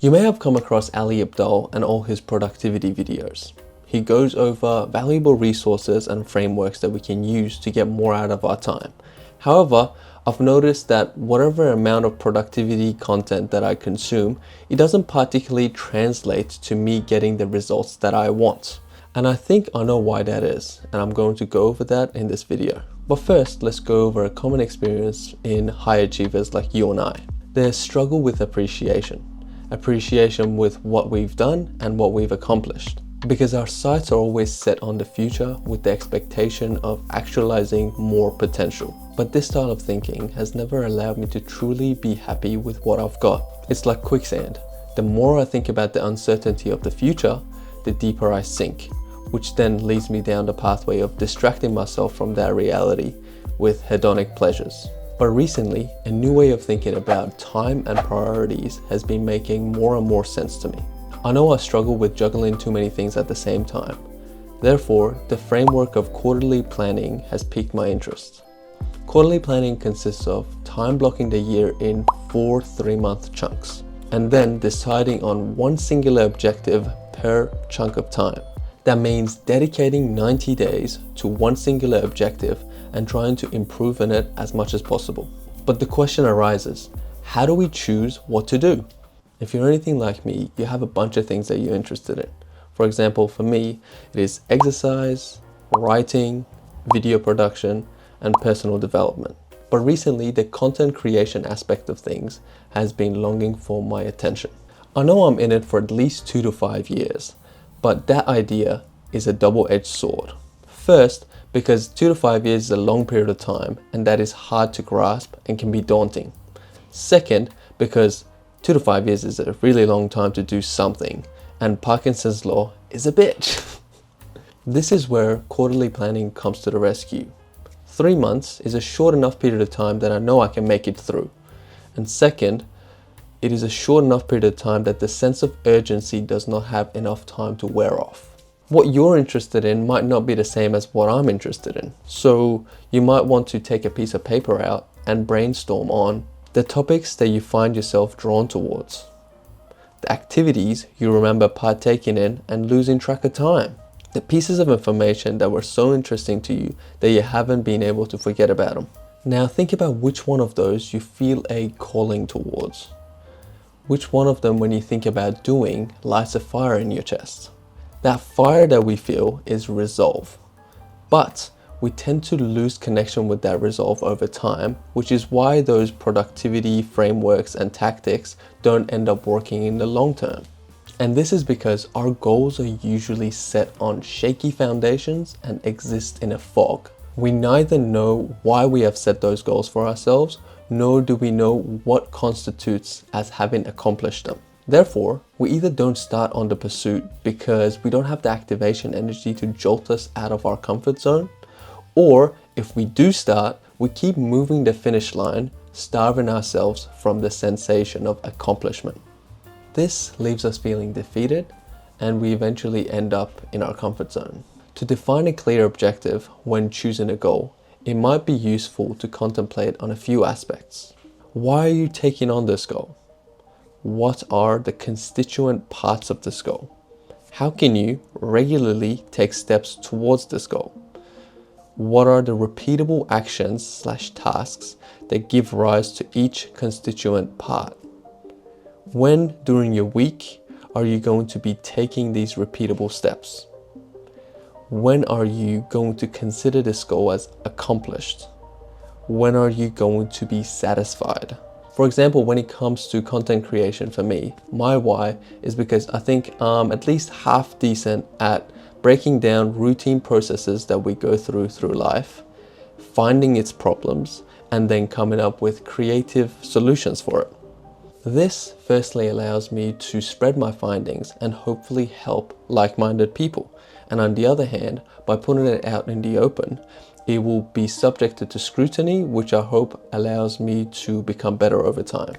You may have come across Ali Abdaal and all his productivity videos. He goes over valuable resources and frameworks that we can use to get more out of our time. However, I've noticed that whatever amount of productivity content that I consume, it doesn't particularly translate to me getting the results that I want. And I think I know why that is, and I'm going to go over that in this video. But first, let's go over a common experience in high achievers like you and I. Their struggle with appreciation with what we've done and what we've accomplished. Because our sights are always set on the future with the expectation of actualizing more potential. But this style of thinking has never allowed me to truly be happy with what I've got. It's like quicksand. The more I think about the uncertainty of the future, the deeper I sink, which then leads me down the pathway of distracting myself from that reality with hedonic pleasures. But recently, a new way of thinking about time and priorities has been making more and more sense to me. I know I struggle with juggling too many things at the same time. Therefore, the framework of quarterly planning has piqued my interest. Quarterly planning consists of time blocking the year in 4 3-month chunks, and then deciding on one singular objective per chunk of time. That means dedicating 90 days to one singular objective and trying to improve in it as much as possible. But the question arises, how do we choose what to do? If you're anything like me, you have a bunch of things that you're interested in. For example, for me, it is exercise, writing, video production, and personal development. But recently, the content creation aspect of things has been longing for my attention. I know I'm in it for at least 2 to 5 years, but that idea is a double-edged sword. First, because 2 to 5 years is a long period of time, and that is hard to grasp and can be daunting. Second, because 2 to 5 years is a really long time to do something, and Parkinson's law is a bitch. This is where quarterly planning comes to the rescue. 3 months is a short enough period of time that I know I can make it through. And second, it is a short enough period of time that the sense of urgency does not have enough time to wear off. What you're interested in might not be the same as what I'm interested in. So you might want to take a piece of paper out and brainstorm on the topics that you find yourself drawn towards, the activities you remember partaking in and losing track of time, the pieces of information that were so interesting to you that you haven't been able to forget about them. Now think about which one of those you feel a calling towards. Which one of them, when you think about doing, lights a fire in your chest? That fire that we feel is resolve. But we tend to lose connection with that resolve over time, which is why those productivity frameworks and tactics don't end up working in the long term. And this is because our goals are usually set on shaky foundations and exist in a fog. We neither know why we have set those goals for ourselves, nor do we know what constitutes as having accomplished them. Therefore, we either don't start on the pursuit because we don't have the activation energy to jolt us out of our comfort zone, or if we do start, we keep moving the finish line, starving ourselves from the sensation of accomplishment. This leaves us feeling defeated, and we eventually end up in our comfort zone. To define a clear objective when choosing a goal, it might be useful to contemplate on a few aspects. Why are you taking on this goal? What are the constituent parts of this goal? How can you regularly take steps towards this goal? What are the repeatable actions/tasks that give rise to each constituent part? When during your week are you going to be taking these repeatable steps? When are you going to consider this goal as accomplished? When are you going to be satisfied? For example, when it comes to content creation for me, my why is because I think I'm at least half decent at breaking down routine processes that we go through life, finding its problems, and then coming up with creative solutions for it. This firstly allows me to spread my findings and hopefully help like-minded people. And on the other hand, by putting it out in the open, it will be subjected to scrutiny, which I hope allows me to become better over time.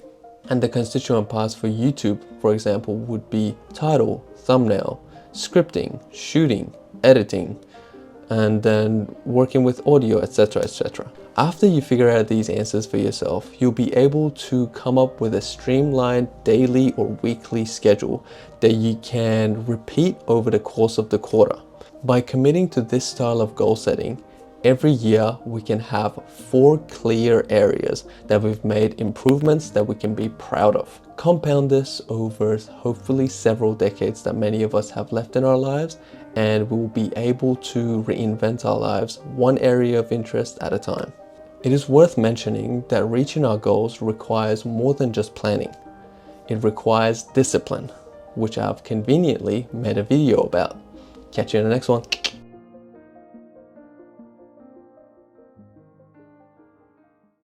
And the constituent parts for YouTube, for example, would be title, thumbnail, scripting, shooting, editing, and then working with audio, etc, etc. After you figure out these answers for yourself, you'll be able to come up with a streamlined daily or weekly schedule that you can repeat over the course of the quarter. By committing to this style of goal setting, every year we can have 4 clear areas that we've made improvements that we can be proud of. Compound this over hopefully several decades that many of us have left in our lives, and we'll be able to reinvent our lives one area of interest at a time. It is worth mentioning that reaching our goals requires more than just planning. It requires discipline, which I've conveniently made a video about. Catch you in the next one.